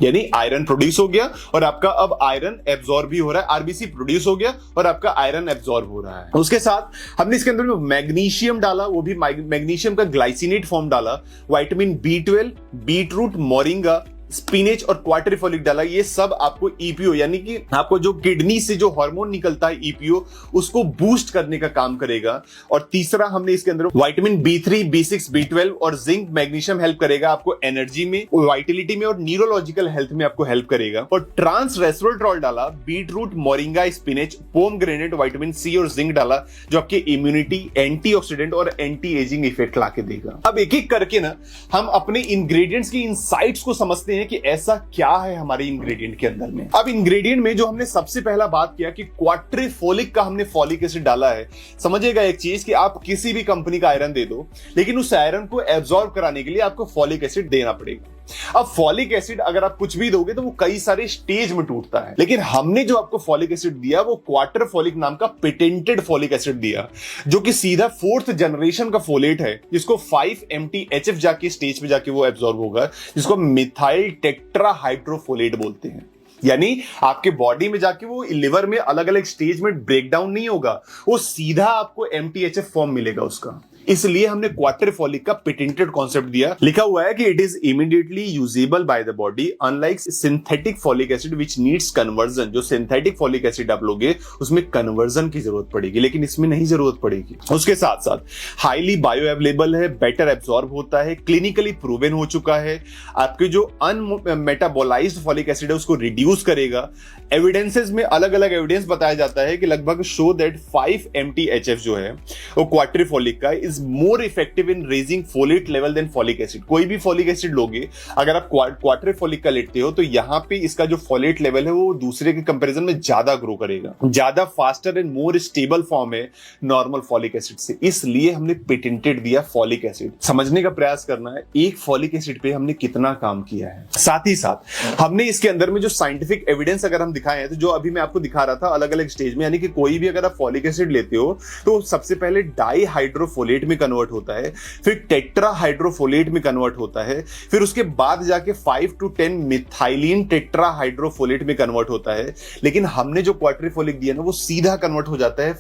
Speaker 1: यानी आयरन प्रोड्यूस हो गया और आपका अब आयरन एब्जॉर्ब भी हो रहा है। आरबीसी प्रोड्यूस हो गया और आपका आयरन एब्जॉर्ब हो रहा है। उसके साथ हमने इसके अंदर में मैग्नीशियम डाला, वो भी मैग्नीशियम का ग्लाइसिनेट फॉर्म डाला। Vitamin B12, beetroot, moringa, spinach और क्वाट्रिफोलिक डाला। ये सब आपको ईपीओ यानी कि आपको जो किडनी से जो हार्मोन निकलता है ईपीओ, उसको बूस्ट करने का काम करेगा। और तीसरा, हमने इसके अंदर विटामिन B3, B6, B12 और जिंक, मैग्नीशियम हेल्प करेगा आपको एनर्जी में, वाइटलिटी में और न्यूरोलॉजिकल हेल्थ में आपको हेल्प करेगा। और ट्रांस रेस्वरेट्रॉल डाला, beetroot, moringa, spinach, pomegranate, vitamin C और जिंक डाला, जो आपके इम्यूनिटी, एंटीऑक्सीडेंट और एंटी एजिंग इफेक्ट लाके देगा। अब एक एक करके ना हम अपने इंग्रेडिएंट्स की इनसाइट्स को समझते हैं कि ऐसा क्या है हमारे इंग्रेडिएंट के अंदर में। अब इंग्रेडिएंट में जो हमने सबसे पहला बात किया कि क्वाट्रिफोलिक का हमने फॉलिक एसिड डाला है। समझिएगा एक चीज कि आप किसी भी कंपनी का आयरन दे दो, लेकिन उस आयरन को एब्जॉर्ब कराने के लिए आपको फॉलिक एसिड देना पड़ेगा। अब फॉलिक एसिड अगर आप कुछ भी दोगे तो वो कई सारे स्टेज में टूटता है, लेकिन हमने जो आपको फॉलिक एसिड दिया वो क्वाट्रिफोलिक नाम का पेटेंटेड फॉलिक एसिड दिया, जो कि सीधा 4th जनरेशन का फोलेट है, जिसको 5-MTHF जाके स्टेज पे जाके वो एब्जॉर्ब होगा, जिसको मिथाइल टेट्राहाइड्रोफोलेट बोलते हैं। यानी आपके बॉडी में जाके वो लिवर में अलग अलग स्टेज में ब्रेकडाउन नहीं होगा, वो सीधा आपको MTHF फॉर्म मिलेगा उसका। इसलिए हमने क्वाट्रिफोलिक का पेटेंटेड कॉन्सेप्ट दिया। लिखा हुआ है कि it is immediately usable by the body unlike synthetic folic acid which needs conversion. जो सिंथेटिक फॉलिक एसिड आप लोगे उसमें कन्वर्जन की जरूरत पड़ेगी, लेकिन इसमें नहीं जरूरत पड़ेगी। उसके साथ साथ हाईली बायो अवेलेबल है, बेटर एब्जॉर्ब होता है, क्लिनिकली प्रूवन हो चुका है। आपके जो अनमेटाबोलाइज्ड फॉलिक एसिड है उसको रिड्यूस करेगा। एविडेंसेस में अलग अलग एविडेंस बताया जाता है कि लगभग शो दैट 5-MTHF जो है वो क्वाट्रिफोलिक का is more effective in raising folate level than folic acid. कोई भी फॉलिक एसिड लोगे, अगर आप क्वाट्रिफोलिक का लेते हो तो यहां पे इसका जो फॉलेट लेवल है वो दूसरे के कंपैरिजन में ज्यादा ग्रो करेगा, ज्यादा faster and more stable form है नॉर्मल फॉलिक एसिड से। इसलिए हमने पेटेंटेड दिया फॉलिक एसिड। समझने का प्रयास करना है एक फॉलिक एसिड पे हमने कितना काम किया है। साथ ही साथ हमने इसके अंदर में जो साइंटिफिक एविडेंस अगर हम दिखाए हैं, तो जो अभी मैं आपको दिखा रहा था अलग अलग स्टेज में, यानी कि कोई भी अगर आप फॉलिक एसिड लेते हो तो सबसे पहले डाईहाइड्रोफोलेट में कन्वर्ट होता है, फिर टेट्राहाइड्रोफोलेट में कन्वर्ट होता है, फिर उसके बाद जाके 5 to 10 मिथाइलिन टेट्राहाइड्रोफोलेट में कन्वर्ट होता है। लेकिन हमने जो क्वाट्रिफोलिक दिया ना वो सीधा कन्वर्ट हो जाता है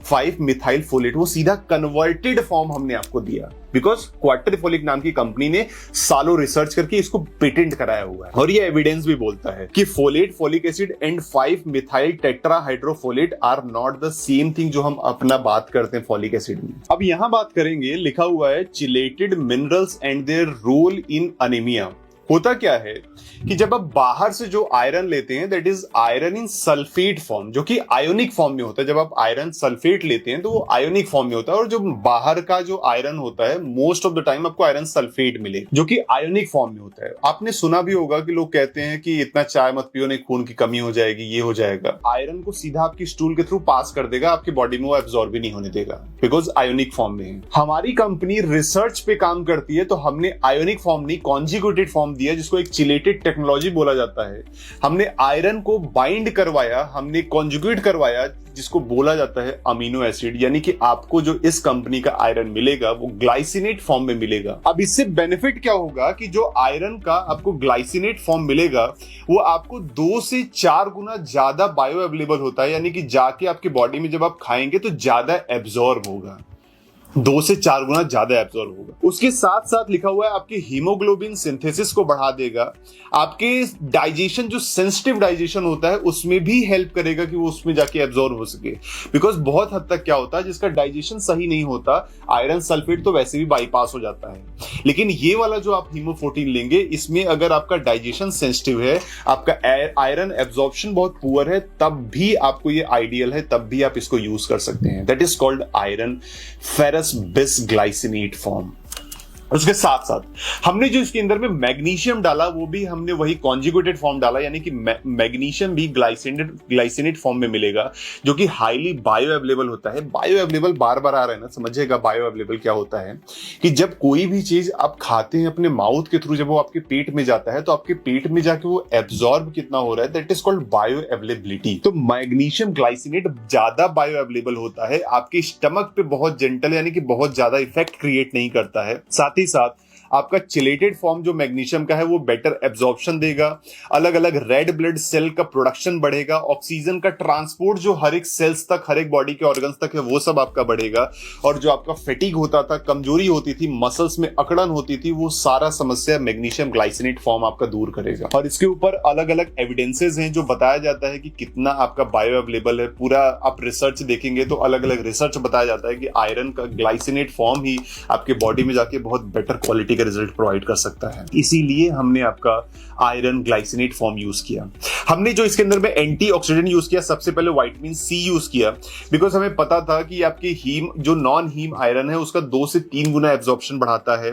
Speaker 1: 5 मिथाइल फोलेट, वो सीधा कन्वर्टेड फॉर्म हमने आपको दिया। बिकॉज क्वार्टरफोलिक नाम की कंपनी ने सालों रिसर्च करके इसको पेटेंट कराया हुआ है। और ये एविडेंस भी बोलता है कि folate, folic acid and 5 methyl tetrahydrofolate are not the same thing जो हम अपना बात करते हैं फॉलिक एसिड में। अब यहां बात करेंगे, लिखा हुआ है chelated minerals and their role in anaemia. होता क्या है कि जब आप बाहर से जो आयरन लेते हैं, that is iron in sulphate form, जो कि आयोनिक फॉर्म में होता है। जब आप आयरन सल्फेट लेते हैं तो वो आयोनिक फॉर्म में होता है, और जो बाहर का जो आयरन होता है मोस्ट ऑफ द टाइम आपको आयरन सल्फेट मिले, जो कि आयोनिक फॉर्म में होता है। आपने सुना भी होगा कि लोग कहते हैं कि इतना चाय मत पियो, नहीं खून की कमी हो जाएगी, ये हो जाएगा। आयरन को सीधा आपकी स्टूल के थ्रू पास कर देगा, आपकी बॉडी में वो एब्जॉर्ब भी नहीं होने देगा, बिकॉज आयोनिक फॉर्म में है। हमारी कंपनी रिसर्च पे काम करती है, तो हमने आयोनिक फॉर्म नहीं, कॉन्जुगेटेड फॉर्म दिया, जिसको एक चिलेटेड टेक्नोलॉजी बोला जाता है। हमने आयरन को बाइंड करवाया, हमने कॉन्जुगेट करवाया, जिसको बोला जाता है अमीनो एसिड। यानी कि आपको जो इस कंपनी का आयरन मिलेगा वो ग्लाइसिनेट फॉर्म में मिलेगा। अब इससे बेनिफिट क्या होगा कि जो आयरन का आपको ग्लाइसिनेट फॉर्म मिलेगा वो आपको 2 से 4 गुना ज्यादा बायो अवेलेबल होता है, यानी कि जाके आपकी बॉडी में जब आप खाएंगे तो ज्यादा एब्जॉर्ब होगा, 2 से 4 गुना ज्यादा एब्जॉर्ब होगा। उसके साथ साथ लिखा हुआ है आपके हीमोग्लोबिन सिंथेसिस को बढ़ा देगा, आपके डाइजेशन, जो सेंसिटिव डाइजेशन होता है उसमें भी हेल्प करेगा कि वो उसमें जाके एब्जॉर्ब हो सके। बिकॉज बहुत हद तक क्या होता है, जिसका डाइजेशन सही नहीं होता, आयरन सल्फेट तो वैसे भी बाईपास हो जाता है, लेकिन ये वाला जो आप हीमो14 लेंगे, इसमें अगर आपका डाइजेशन सेंसिटिव है, आपका आयरन एब्जॉर्प्शन बहुत पुअर है, तब भी आपको ये आइडियल है, तब भी आप इसको यूज कर सकते हैं। That is called iron ferrous bisglycinate form. उसके साथ साथ हमने जो इसके अंदर में मैग्नीशियम डाला, वो भी हमने वही कॉन्जुगेटेड फॉर्म डाला, यानी कि मैग्नीशियम भी ग्लाइसिनेट फॉर्म में मिलेगा, जो कि हाईली बायो अवेलेबल होता है। बायो अवेलेबल बार बार आ रहा है ना, समझिएगा बायो अवेलेबल क्या होता है कि जब कोई भी चीज आप खाते हैं अपने माउथ के थ्रू, जब वो आपके पेट में जाता है तो आपके पेट में जाके वो एब्जॉर्ब कितना हो रहा है, that is called bio availability. तो मैग्नीशियम ग्लाइसिनेट ज्यादा बायो अवेलेबल होता है, आपके स्टमक पे बहुत जेंटल, यानी कि बहुत ज्यादा इफेक्ट क्रिएट नहीं करता है। साथ ही साथ आपका चिलेटेड फॉर्म जो मैग्नीशियम का है वो बेटर एब्जॉर्प्शन देगा, अलग अलग रेड ब्लड सेल का प्रोडक्शन बढ़ेगा, ऑक्सीजन का ट्रांसपोर्ट जो हर एक सेल्स तक, हर एक बॉडी के ऑर्गन्स तक है, वो सब आपका बढ़ेगा। और जो आपका फैटिग होता था, कमजोरी होती थी, मसल्स में अकड़न होती थी, वो सारा समस्या मैग्नीशियम ग्लाइसिनेट फॉर्म आपका दूर करेगा। और इसके ऊपर अलग अलग एविडेंसेस हैं जो बताया जाता है कि कितना आपका बायो अवेलेबल है। पूरा आप रिसर्च देखेंगे तो अलग अलग रिसर्च बताया जाता है कि आयरन का ग्लाइसिनेट फॉर्म ही आपके बॉडी में जाके बहुत बेटर क्वालिटी रिजल्ट प्रोवाइड कर सकता है। इसीलिए हमने आपका आयरन ग्लाइसिनेट फॉर्म यूज किया। हमने जो इसके अंदर में एंटीऑक्सीडेंट यूज किया, सबसे पहले विटामिन सी यूज किया, बिकॉज हमें पता था कि आपके हीम, जो नॉन हीम आयरन है, उसका 2 से 3 गुना एब्जॉर्प्शन बढ़ाता है।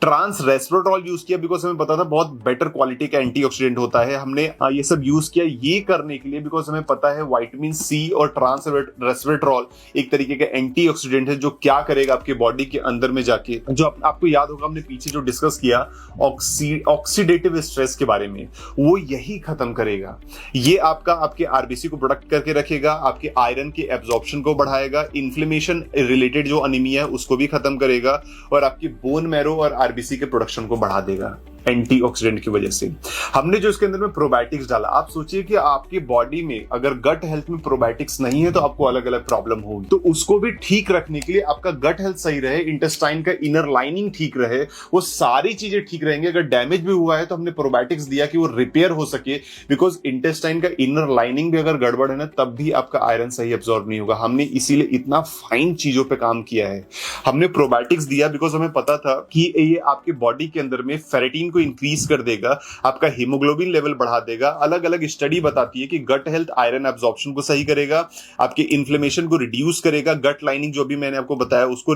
Speaker 1: ट्रांस रेस्वेराट्रॉल यूज किया, बिकॉज हमें पता था बहुत बेटर क्वालिटी का एंटीऑक्सीडेंट होता है। हमने ये सब यूज किया ये करने के लिए, बिकॉज हमें पता है विटामिन सी और ट्रांस रेस्वेराट्रॉल एक तरीके का एंटीऑक्सीडेंट है, जो क्या करेगा आपके बॉडी के अंदर में जाके, जो आपको याद होगा हमने पीछे जो डिस्कस किया ऑक्सीडेटिव स्ट्रेस के बारे में, वो यही खत्म करेगा। ये आपका आपके आरबीसी को प्रोटेक्ट करके रखेगा, आपके आयरन के एब्जॉर्प्शन को बढ़ाएगा, इन्फ्लेमेशन रिलेटेड जो अनीमिया है उसको भी खत्म करेगा, और आपकी बोन मैरो और आरबीसी के प्रोडक्शन को बढ़ा देगा एंटीऑक्सीडेंट की वजह से। हमने जो इसके अंदर में प्रोबायोटिक्स डाला, आप सोचिए कि आपकी बॉडी में अगर गट हेल्थ में प्रोबायोटिक्स नहीं है तो आपको अलग अलग प्रॉब्लम होगी, तो उसको भी ठीक रखने के लिए, आपका गट हेल्थ सही रहे, इंटेस्टाइन का इनर लाइनिंग ठीक रहे, वो सारी चीजें ठीक रहेंगे। अगर डैमेज भी हुआ है तो हमने प्रोबायोटिक्स दिया कि वो रिपेयर हो सके, बिकॉज इंटेस्टाइन का इनर लाइनिंग भी अगर गड़बड़ है ना, तब भी आपका आयरन सही एब्जॉर्ब नहीं होगा। हमने इसीलिए इतना फाइन चीजों पे काम किया है। हमने प्रोबायोटिक्स दिया बिकॉज हमें पता था कि ये आपके बॉडी के अंदर में फेरेटिन को इंक्रीज कर देगा, आपका हीमोग्लोबिन लेवल बढ़ा देगा। अलग अलग स्टडी बताती है कि गट हेल्थ आयरन एब्जॉर्प्शन को सही करेगा, आपके इन्फ्लेमेशन को रिड्यूस करेगा, गट लाइनिंग जो भी मैंने आपको बताया उसको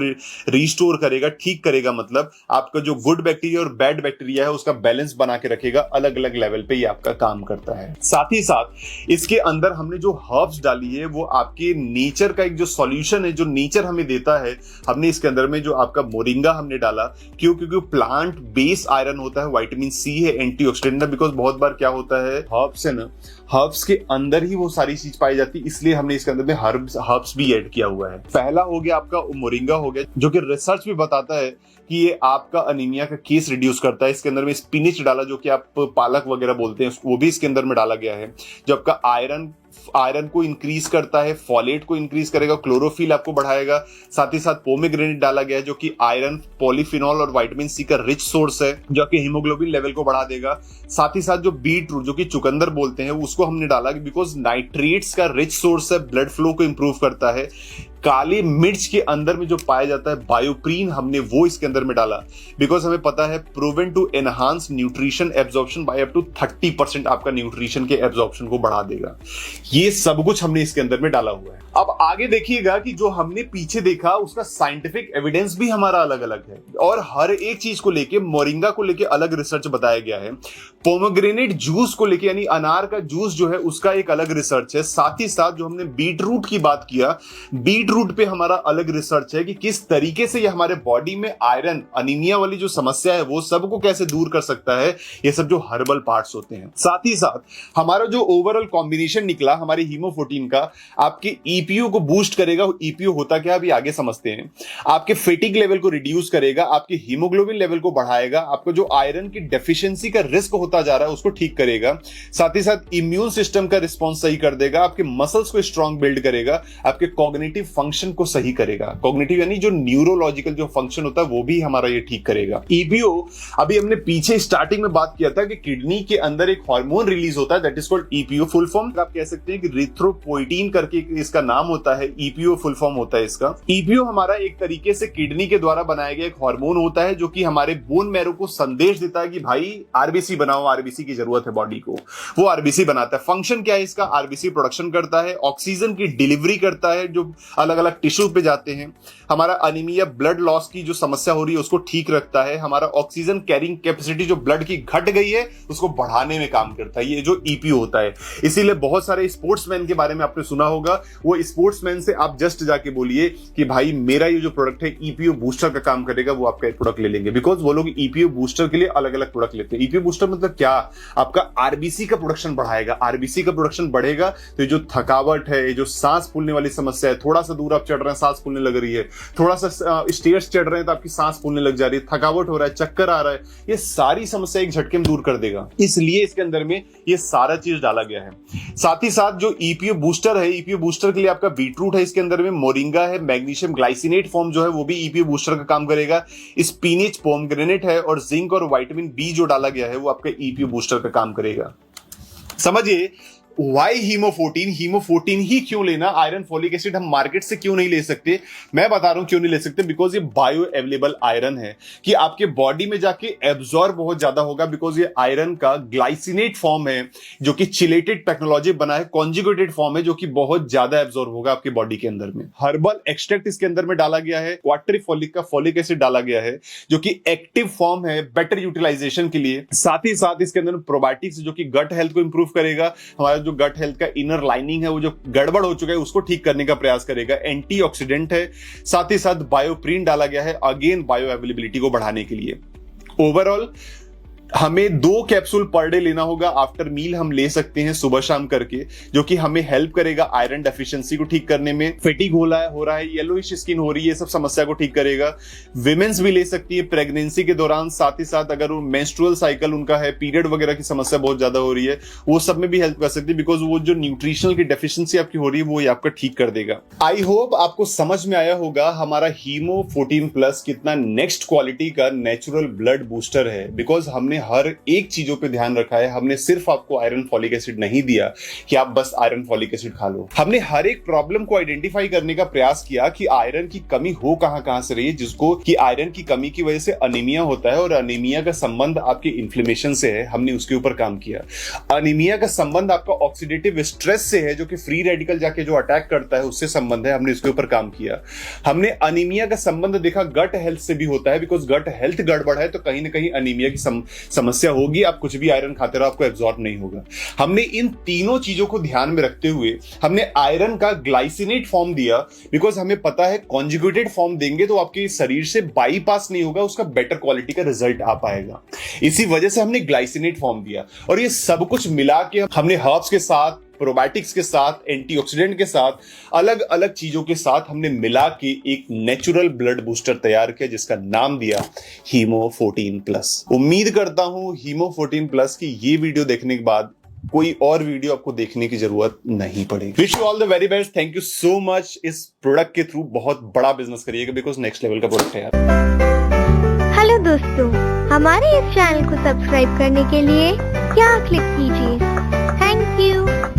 Speaker 1: रिस्टोर करेगा, ठीक करेगा, मतलब आपका जो गुड बैक्टीरिया और बैड बैक्टीरिया है उसका बैलेंस बना के रखेगा। अलग अलग लेवल पे ये आपका काम करता है। साथ ही साथ इसके अंदर हमने जो हर्ब्स डाली है वो आपके नेचर का एक जो सॉल्यूशन है, जो नेचर हमें देता है। हमने इसके अंदर में जो आपका मोरिंगा हमने डाला, क्यों? क्योंकि प्लांट बेस आयरन होता है, विटामिन सी है, एंटीऑक्सीडेंट है। बिकॉज बहुत बार क्या होता है, हर्ब्स है ना, हर्ब्स के अंदर ही वो सारी चीज पाई जाती है, इसलिए हमने इसके अंदर में हर्ब्स भी ऐड किया हुआ है। पहला हो गया आपका मोरिंगा हो गया, जो कि रिसर्च भी बताता है कि ये आपका अनीमिया का केस रिड्यूस करता है। इसके अंदर में स्पिनिच डाला, जो कि आप पालक वगैरह बोलते हैं, वो भी इसके अंदर में डाला गया है, जो आपका आयरन आयरन को इंक्रीज करता है, फॉलेट को इंक्रीज करेगा, क्लोरोफिल आपको बढ़ाएगा। साथ ही साथ पोमेग्रेनेट डाला गया है जो कि आयरन, पॉलीफिनॉल और विटामिन सी का रिच सोर्स है, जो कि हीमोग्लोबिन लेवल को बढ़ा देगा। साथ ही साथ जो बीट रूट, जो कि चुकंदर बोलते हैं, उसको हमने डाला बिकॉज नाइट्रेट्स का रिच सोर्स है, ब्लड फ्लो को इंप्रूव करता है। काली मिर्च के अंदर में जो पाया जाता है बायोप्रीन, हमने वो इसके अंदर में डाला बिकॉज हमें पता है proven to enhance nutrition absorption by up to 30%, आपका न्यूट्रिशन के एब्जॉर्प्शन को बढ़ा देगा। ये सब कुछ हमने इसके अंदर में डाला हुआ है। अब आगे देखिएगा कि जो हमने पीछे देखा उसका साइंटिफिक एविडेंस भी हमारा अलग अलग है और हर एक चीज को लेके, मोरिंगा को लेके अलग रिसर्च बताया गया है। पोमेग्रेनेट जूस को लेके, यानी अनार का जूस जो है उसका एक अलग रिसर्च है। साथ ही साथ जो हमने बीट रूट की बात किया, बीट रूट पे हमारा अलग रिसर्च है कि किस तरीके से ये हमारे बॉडी में आयरन, अनीमिया वाली जो समस्या है वो सबको कैसे दूर कर सकता है, ये सब जो हर्बल पार्ट्स होते हैं। साथ ही साथ हमारा जो ओवरऑल कॉम्बिनेशन निकला हमारे हीमो14 का, आपके ईपीयू को बूस्ट करेगा। ईपीयू होता क्या अभी आगे समझते हैं। आपके फेटिक लेवल को रिड्यूस करेगा, आपके हीमोग्लोबिन लेवल को बढ़ाएगा, आपको जो आयरन की डेफिशिएंसी का रिस्क होता जा रहा है उसको ठीक करेगा। साथ ही साथ इम्यून सिस्टम का रिस्पॉन्स सही कर देगा, आपके मसल्स को स्ट्रांग बिल्ड करेगा, आपके कॉग्निटिव फंक्शन को सही करेगा। कॉग्निटिव यानी जो न्यूरोलॉजिकल जो फंक्शन होता है वो भी हमारा ये ठीक करेगा। ईपीओ, अभी हमने पीछे स्टार्टिंग में बात किया था कि किडनी के अंदर एक हार्मोन रिलीज होता है, that is called EPO. Full form आप कह सकते हैं कि रिथ्रोपोइटीन करके इसका नाम होता है, ईपीओ फुल फॉर्म होता है इसका। ईपीओ हमारा एक तरीके से किडनी के द्वारा बनाया गया एक हार्मोन होता है जो कि हमारे बोन मैरो को संदेश देता है कि भाई आरबीसी बनाओ, आरबीसी की जरूरत है बॉडी को, वो आरबीसी बनाता है। फंक्शन क्या है इसका, आरबीसी प्रोडक्शन करता है, ऑक्सीजन की डिलीवरी करता है जो अलग अलग टिश्यू पे जाते हैं, हमारा अनीमिया, ब्लड लॉस की जो समस्या हो रही है उसको ठीक रखता है, हमारा ऑक्सीजन कैरिंग कैपेसिटी जो ब्लड की घट गई है उसको बढ़ाने में काम करता है, ये जो ईपीओ होता है। इसीलिए बहुत सारे स्पोर्ट्समैन के बारे में आपने सुना होगा, वो स्पोर्ट्समैन से आप जस्ट जाके बोलिए कि भाई मेरा ये जो प्रोडक्ट है ईपीओ बूस्टर का काम करेगा, वो आपका प्रोडक्ट ले लेंगे बिकॉज वो लोग ईपीओ बूस्टर के लिए अलग अलग प्रोडक्ट लेते हैं। ईपीओ बूस्टर मतलब क्या, आपका आरबीसी का प्रोडक्शन बढ़ाएगा, आरबीसी का प्रोडक्शन बढ़ेगा तो जो थकावट है, जो सांस फूलने वाली समस्या है, थोड़ा सा दूर आप चढ़ रहे हैं सांस फूलने लग रही है, थोड़ा सा स्टेयर्स चढ़ रहे हैं तो आपकी सांस फूलने लग जा रही है, थकावट हो रहा है, चक्कर आ रहा है, ये सारी समस्या एक झटके में दूर कर देगा। इसलिए इसके अंदर में ये सारा चीज डाला गया है। साथ ही साथ जो ईपीओ बूस्टर है, ईपीओ बूस्टर के लिए आपका बीटरूट है, इसके अंदर में मोरिंगा है, मैग्नीशियम ग्लाइसिनेट फॉर्म जो है वो भी ईपीओ बूस्टर का काम करेगा, स्पिनिच, पोमग्रेनेट है और जिंक और विटामिन बी जो डाला गया है वो आपका ईपीओ बूस्टर का काम करेगा। समझिए वाई हीमो14, हीमो14 ही क्यों लेना, आयरन फॉलिक एसिड हम मार्केट से क्यों नहीं ले सकते। मैं बता रहा हूं क्यों नहीं ले सकते, बिकॉज ये बायो अवेलेबल आयरन है कि आपके बॉडी में जाके एब्जॉर्ब बहुत ज्यादा होगा, बिकॉज ये आयरन का ग्लाइसिनेट फॉर्म है जो कि चिलेटेड टेक्नोलॉजी बना है, कॉन्जुगेटेड फॉर्म है जो कि बहुत ज्यादा एब्जॉर्ब होगा आपके बॉडी के अंदर में। हर्बल एक्सट्रैक्ट इसके अंदर में डाला गया है, क्वार्टरफॉलिक का फॉलिक एसिड डाला गया है जो कि एक्टिव फॉर्म है बेटर यूटिलाइजेशन के लिए। साथ ही साथ इसके अंदर प्रोबायोटिक्स जो कि गट हेल्थ को इंप्रूव करेगा, हमारा जो गट हेल्थ का इनर लाइनिंग है वो जो गड़बड़ हो चुका है उसको ठीक करने का प्रयास करेगा, एंटीऑक्सीडेंट है। साथ ही साथ बायोप्रीन डाला गया है, अगेन बायो अवेलेबिलिटी को बढ़ाने के लिए। ओवरऑल हमें 2 कैप्सूल पर डे लेना होगा, आफ्टर मील हम ले सकते हैं सुबह शाम करके, जो कि हमें हेल्प करेगा आयरन डेफिशिएंसी को ठीक करने में। फेटिग हो रहा है, येलोइश स्किन हो रही है, सब समस्या को ठीक करेगा। विमेंस भी ले सकती है प्रेगनेंसी के दौरान, साथ ही साथ अगर वो मेंस्ट्रुअल साइकिल उनका है, पीरियड वगैरह की समस्या बहुत ज्यादा हो रही है, वो सब में भी हेल्प कर सकती है, बिकॉज वो जो न्यूट्रिशनल की डेफिशिएंसी आपकी हो रही है वो आपका ठीक कर देगा। आई होप आपको समझ में आया होगा हमारा हीमो14 प्लस कितना नेक्स्ट क्वालिटी का नेचुरल ब्लड बूस्टर है, बिकॉज हमने हर एक चीजों पे ध्यान रखा है। हमने सिर्फ आपको आयरन फॉलिक एसिड नहीं दिया कि आप बस आयरन फॉलिक एसिड खा लो, हमने हर एक प्रॉब्लम को आइडेंटिफाई करने का प्रयास किया कि आयरन की कमी हो कहां से रही है, जिसको कि आयरन की कमी की वजह से अनीमिया होता है और अनीमिया का संबंध आपके इन्फ्लेमेशन से है, हमने उसके ऊपर काम किया। अनीमिया का संबंध आपका ऑक्सीडेटिव स्ट्रेस से है, जो कि फ्री रेडिकल जाके जो अटैक करता है उससे संबंध है, हमने उसके ऊपर काम किया। हमने अनीमिया का संबंध देखा गट हेल्थ से भी होता है, बिकॉज गट हेल्थ गड़बड़ है तो कहीं ना कहीं अनीमिया की समस्या होगी, आप कुछ भी आयरन खाते रहो आपको एब्जॉर्ब नहीं होगा। हमने इन तीनों चीजों को ध्यान में रखते हुए हमने आयरन का ग्लाइसिनेट फॉर्म दिया, बिकॉज हमें पता है कॉन्जुगेटेड फॉर्म देंगे तो आपके शरीर से बाईपास नहीं होगा, उसका बेटर क्वालिटी का रिजल्ट आ पाएगा। इसी वजह से हमने ग्लाइसिनेट फॉर्म दिया और ये सब कुछ मिला के हमने हर्ब्स के साथ, प्रोबायोटिक्स के साथ, एंटीऑक्सीडेंट के साथ, अलग अलग चीजों के साथ हमने मिला के एक नेचुरल ब्लड बूस्टर तैयार किया जिसका नाम दिया हीमो14 प्लस। उम्मीद करता हूं हीमो14 प्लस की ये वीडियो देखने के बाद कोई और वीडियो आपको देखने की जरूरत नहीं पड़ेगी। Wish you all the very best, thank you so much. इस प्रोडक्ट के थ्रू बहुत बड़ा बिजनेस करिएगा, बिकॉज नेक्स्ट लेवल का प्रोडक्ट है यार।
Speaker 2: हेलो दोस्तों, हमारे इस चैनल को सब्सक्राइब करने के लिए यहाँ क्लिक कीजिए। Thank you.